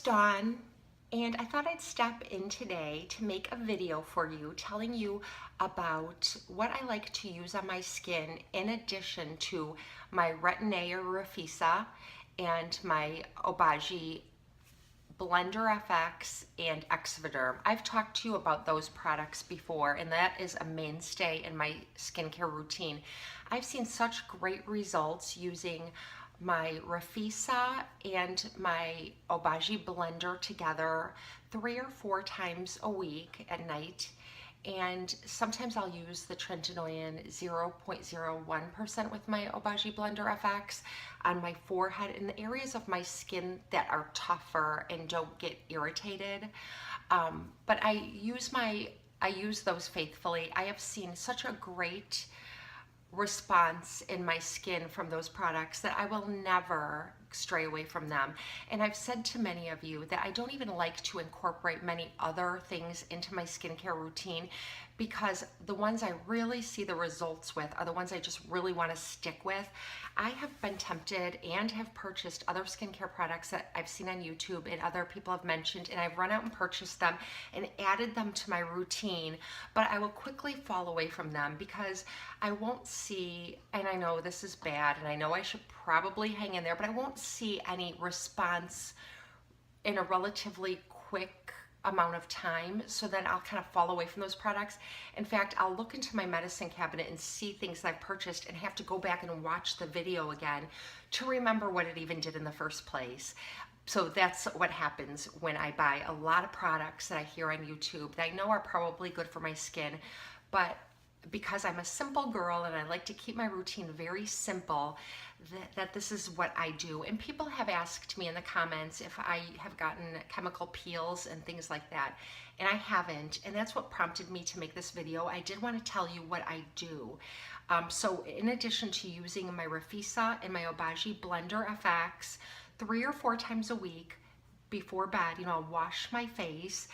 it's Dawn, and I thought I'd step in today to make a video for you telling you about what I like to use on my skin in addition to my Retin-A or Rafisa and my Obagi Blender FX and Exfoliant. I've talked to you about those products before, and that is a mainstay in my skincare routine. I've seen such great results using my Rafisa and my Obagi blender together 3 or 4 times a week at night. And sometimes I'll use the Tretinoin 0.01% with my Obagi Blender FX on my forehead in the areas of my skin that are tougher and don't get irritated. But I use those faithfully. I have seen such a great response in my skin from those products that I will never stray away from them. And I've said to many of you that I don't even like to incorporate many other things into my skincare routine because the ones I really see the results with are the ones I just really want to stick with. I have been tempted and have purchased other skincare products that I've seen on YouTube and other people have mentioned, and I've run out and purchased them and added them to my routine, but I will quickly fall away from them because I won't see, and I know this is bad and I know I should probably hang in there, but I won't see any response in a relatively quick amount of time, so then I'll kind of fall away from those products. In fact, I'll look into my medicine cabinet and see things I've purchased and have to go back and watch the video again to remember what it even did in the first place. So that's what happens when I buy a lot of products that I hear on YouTube that I know are probably good for my skin, but because I'm a simple girl and I like to keep my routine very simple, that this is what I do. And people have asked me in the comments if I have gotten chemical peels and things like that, and I haven't, and that's what prompted me to make this video. I did want to tell you what I do. So in addition to using my Rafisa and my Obagi Blender FX 3 or 4 times a week before bed, I'll wash my face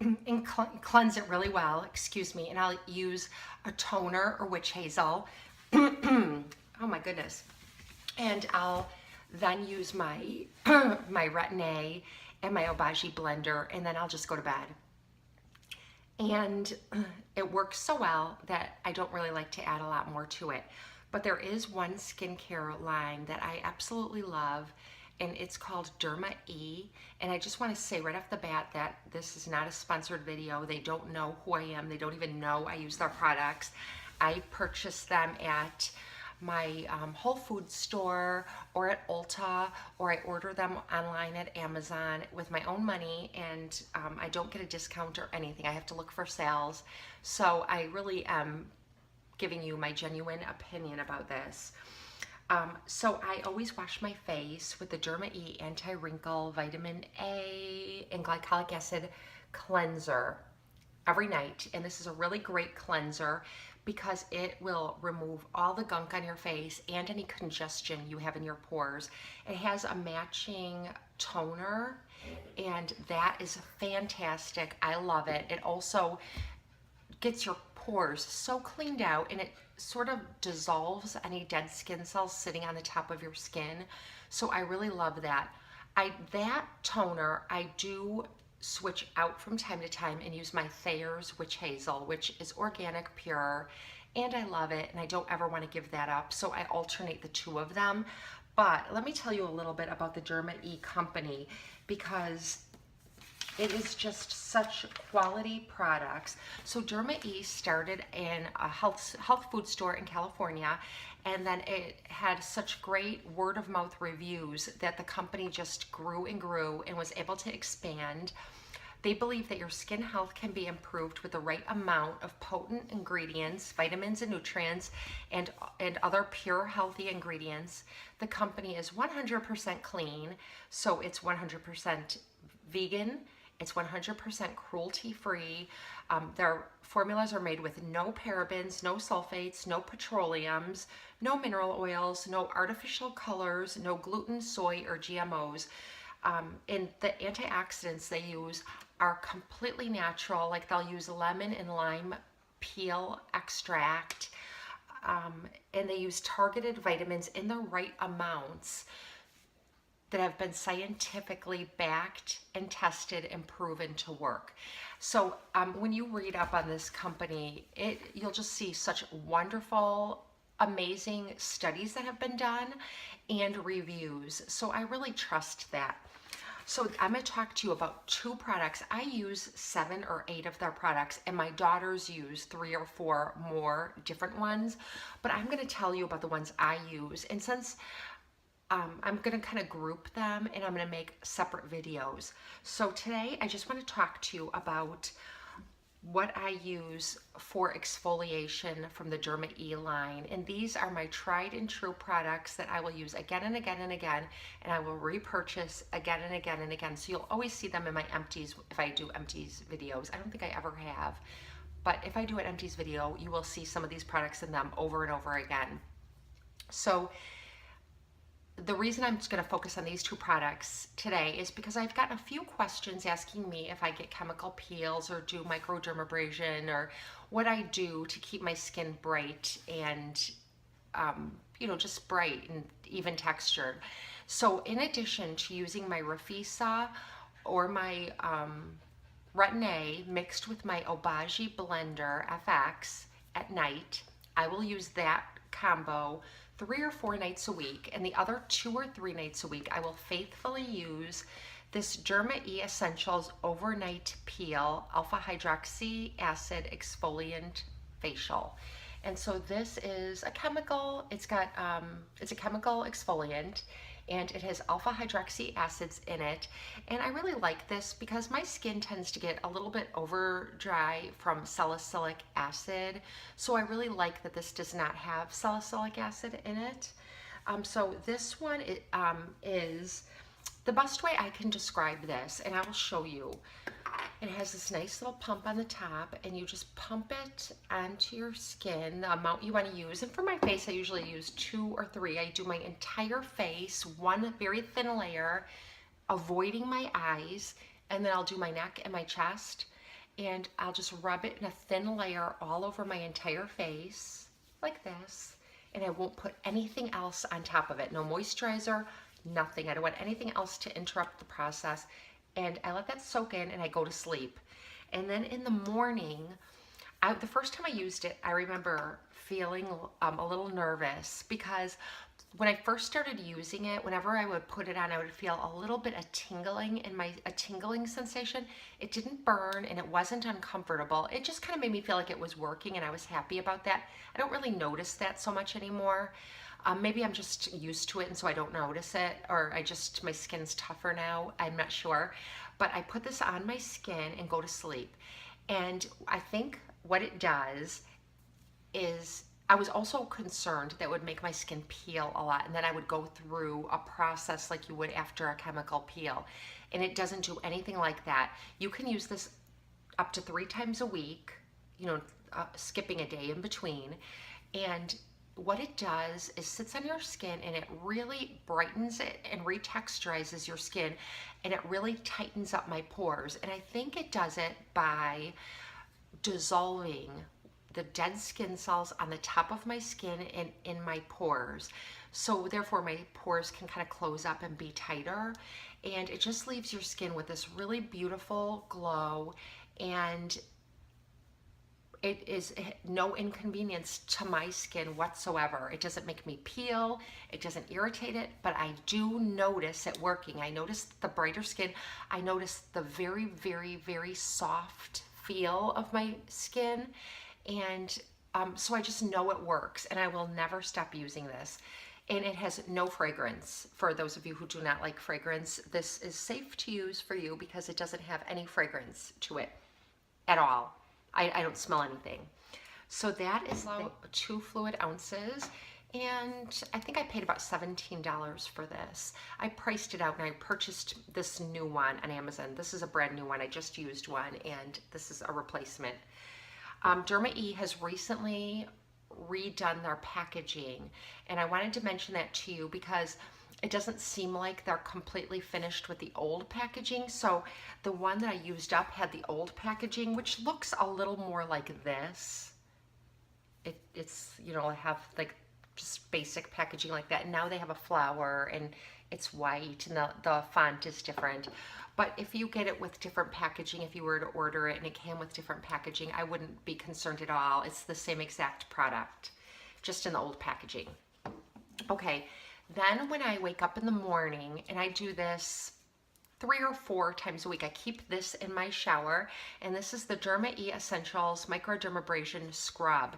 and cleanse it really well, excuse me, and I'll use a toner or witch hazel. Oh my goodness. And I'll then use my my Retin-A and my Obagi blender, and then I'll just go to bed. And it works so well that I don't really like to add a lot more to it. But there is one skincare line that I absolutely love, and it's called Derma E. And I just want to say right off the bat that this is not a sponsored video. They don't know who I am. They don't even know I use their products. I purchase them at my Whole Foods store or at Ulta, or I order them online at Amazon with my own money, and I don't get a discount or anything. I have to look for sales. So I really am giving you my genuine opinion about this. So I always wash my face with the Derma E Anti-Wrinkle Vitamin A and Glycolic Acid Cleanser every night. And this is a really great cleanser because it will remove all the gunk on your face and any congestion you have in your pores. It has a matching toner, and that is fantastic. I love it. It also gets your pores so cleaned out, and it sort of dissolves any dead skin cells sitting on the top of your skin. So I really love that. That toner I do switch out from time to time and use my Thayer's Witch Hazel, which is organic, pure, and I love it, and I don't ever want to give that up. So I alternate the two of them. But let me tell you a little bit about the Derma E Company, because it is just such quality products. So Derma E started in a health food store in California, and then it had such great word of mouth reviews that the company just grew and grew and was able to expand. They believe that your skin health can be improved with the right amount of potent ingredients, vitamins and nutrients, and other pure healthy ingredients. The company is 100% clean, so it's 100% vegan. It's 100% cruelty-free. Their formulas are made with no parabens, no sulfates, no petroleums, no mineral oils, no artificial colors, no gluten, soy, or GMOs. And the antioxidants they use are completely natural. Like they'll use lemon and lime peel extract, and they use targeted vitamins in the right amounts that have been scientifically backed and tested and proven to work. So when you read up on this company, you'll just see such wonderful, amazing studies that have been done and reviews. So I really trust that. So I'm going to talk to you about 2 products. I use 7 or 8 of their products, and my daughters use 3 or 4 more different ones. But I'm going to tell you about the ones I use. And since I'm going to kind of group them, and I'm going to make separate videos. So today I just want to talk to you about what I use for exfoliation from the Derma E line. And these are my tried and true products that I will use again and again and again, and I will repurchase again and again and again. So you'll always see them in my empties if I do empties videos. I don't think I ever have, but if I do an empties video, you will see some of these products in them over and over again. So the reason I'm just going to focus on these 2 products today is because I've gotten a few questions asking me if I get chemical peels or do microdermabrasion or what I do to keep my skin bright and, you know, just bright and even textured. So in addition to using my Rafisa or my Retin-A mixed with my Obagi Blender FX at night, I will use that combo 3 or 4 nights a week, and the other 2 or 3 nights a week I will faithfully use this Derma E Essentials Overnight Peel Alpha-Hydroxy Acid Exfoliant Facial. And so this is a chemical, it's a chemical exfoliant, and it has alpha-hydroxy acids in it. And I really like this because my skin tends to get a little bit over dry from salicylic acid. So I really like that this does not have salicylic acid in it. So this one is the best way I can describe this, and I will show you. It has this nice little pump on the top, and you just pump it onto your skin, the amount you want to use. And for my face, I usually use 2 or 3. I do my entire face, one very thin layer, avoiding my eyes, and then I'll do my neck and my chest, and I'll just rub it in a thin layer all over my entire face, like this, and I won't put anything else on top of it. No moisturizer, nothing. I don't want anything else to interrupt the process. And I let that soak in, and I go to sleep. And then in the morning, the first time I used it, I remember feeling a little nervous because when I first started using it, whenever I would put it on, I would feel a little bit of tingling in a tingling sensation. It didn't burn, and it wasn't uncomfortable. It just kind of made me feel like it was working, and I was happy about that. I don't really notice that so much anymore. Maybe I'm just used to it, and so I don't notice it, or my skin's tougher now. I'm not sure. But I put this on my skin and go to sleep. And I think what it does is, I was also concerned that it would make my skin peel a lot, and then I would go through a process like you would after a chemical peel. And it doesn't do anything like that. You can use this up to 3 times a week, you know, skipping a day in between. And what it does is sits on your skin, and it really brightens it and retexturizes your skin, and it really tightens up my pores. And I think it does it by dissolving the dead skin cells on the top of my skin and in my pores. So therefore my pores can kind of close up and be tighter, and it just leaves your skin with this really beautiful glow, and it is no inconvenience to my skin whatsoever. It doesn't make me peel, it doesn't irritate it, but I do notice it working. I notice the brighter skin. I notice the very, very, very soft feel of my skin. And so I just know it works, and I will never stop using this. And it has no fragrance. For those of you who do not like fragrance, this is safe to use for you because it doesn't have any fragrance to it at all. I don't smell anything. So that is 2 fluid ounces, and I think I paid about $17 for this. I priced it out, and I purchased this new one on Amazon. This is a brand new one. I just used one, and this is a replacement. Derma E has recently redone their packaging, and I wanted to mention that to you because it doesn't seem like they're completely finished with the old packaging. So the one that I used up had the old packaging, which looks a little more like this. It's, you know, I have like just basic packaging like that. And now they have a flower and it's white and the font is different. But if you get it with different packaging, if you were to order it and it came with different packaging, I wouldn't be concerned at all. It's the same exact product, just in the old packaging. Okay, then when I wake up in the morning, and I do this 3 or 4 times a week, I keep this in my shower, and this is the Derma E Essentials Microdermabrasion Scrub.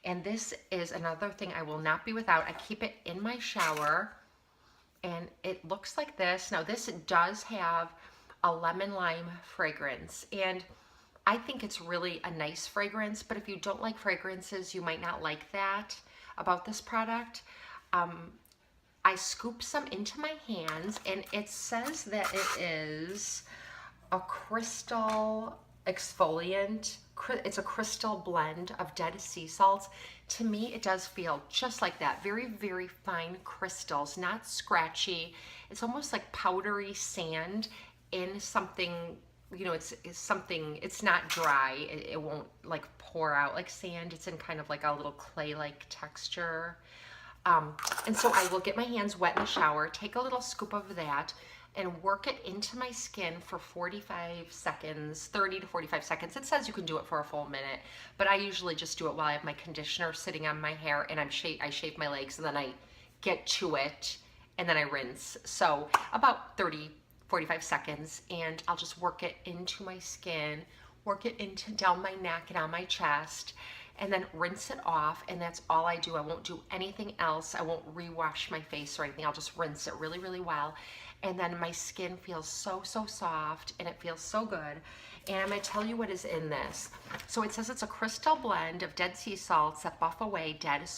And this is another thing I will not be without. I keep it in my shower, and it looks like this. Now this does have a lemon lime fragrance, and I think it's really a nice fragrance, but if you don't like fragrances, you might not like that about this product. I scoop some into my hands, and it says that it is a crystal exfoliant. It's a crystal blend of dead sea salts. To me, it does feel just like that. Very, very fine crystals, not scratchy. It's almost like powdery sand in something, you know, it's something, it's not dry. It won't like pour out like sand. It's in kind of like a little clay-like texture. And so I will get my hands wet in the shower, take a little scoop of that, and work it into my skin for 45 seconds, 30 to 45 seconds. It says you can do it for a full minute, but I usually just do it while I have my conditioner sitting on my hair, and I shave my legs, and then I get to it, and then I rinse. So about 30, 45 seconds, and I'll just work it into my skin, work it into down my neck and on my chest, and then rinse it off, and that's all I do. I won't do anything else. I won't rewash my face or anything. I'll just rinse it really, really well. And then my skin feels so, so soft, and it feels so good. And I'm gonna tell you what is in this. So it says it's a crystal blend of dead sea salts that buff away dead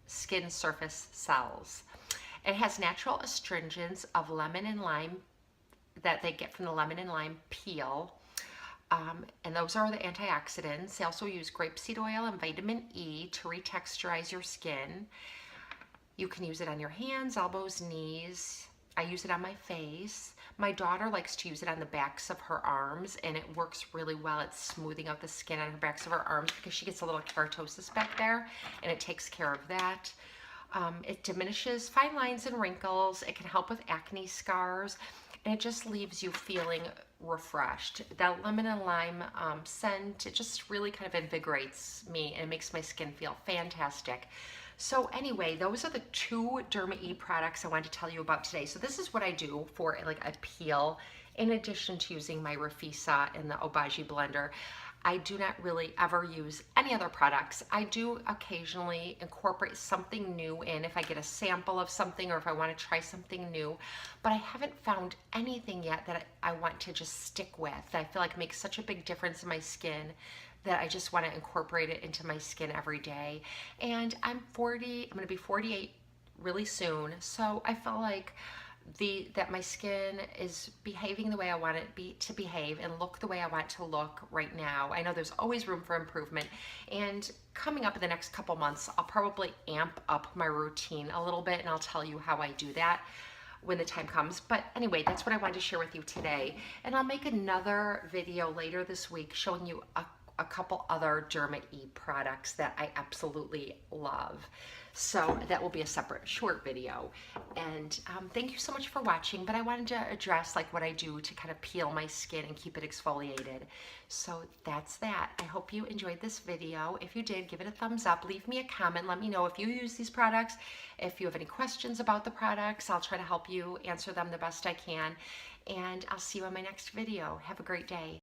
skin surface cells. It has natural astringents of lemon and lime that they get from the lemon and lime peel. And those are the antioxidants. They also use grapeseed oil and vitamin E to retexturize your skin. You can use it on your hands, elbows, knees. I use it on my face. My daughter likes to use it on the backs of her arms, and it works really well. It's smoothing out the skin on her backs of her arms because she gets a little keratosis back there, and it takes care of that. It diminishes fine lines and wrinkles. It can help with acne scars, and it just leaves you feeling refreshed. That lemon and lime scent, it just really kind of invigorates me and makes my skin feel fantastic. So anyway, those are the 2 Derma E products I wanted to tell you about today. So this is what I do for like a peel, in addition to using my Rafisa and the Obagi blender. I do not really ever use any other products. I do occasionally incorporate something new in if I get a sample of something or if I want to try something new, but I haven't found anything yet that I want to just stick with. I feel like it makes such a big difference in my skin that I just want to incorporate it into my skin every day. And I'm 40, I'm going to be 48 really soon, so I feel like that my skin is behaving the way I want it to behave and look the way I want it to look right now. I know there's always room for improvement, and coming up in the next couple months, I'll probably amp up my routine a little bit, and I'll tell you how I do that when the time comes. But anyway, that's what I wanted to share with you today, and I'll make another video later this week showing you a couple other Derma E products that I absolutely love. So that will be a separate short video. And thank you so much for watching, but I wanted to address like what I do to kind of peel my skin and keep it exfoliated. So that's that. I hope you enjoyed this video. If you did, give it a thumbs up. Leave me a comment. Let me know if you use these products. If you have any questions about the products, I'll try to help you answer them the best I can. And I'll see you on my next video. Have a great day.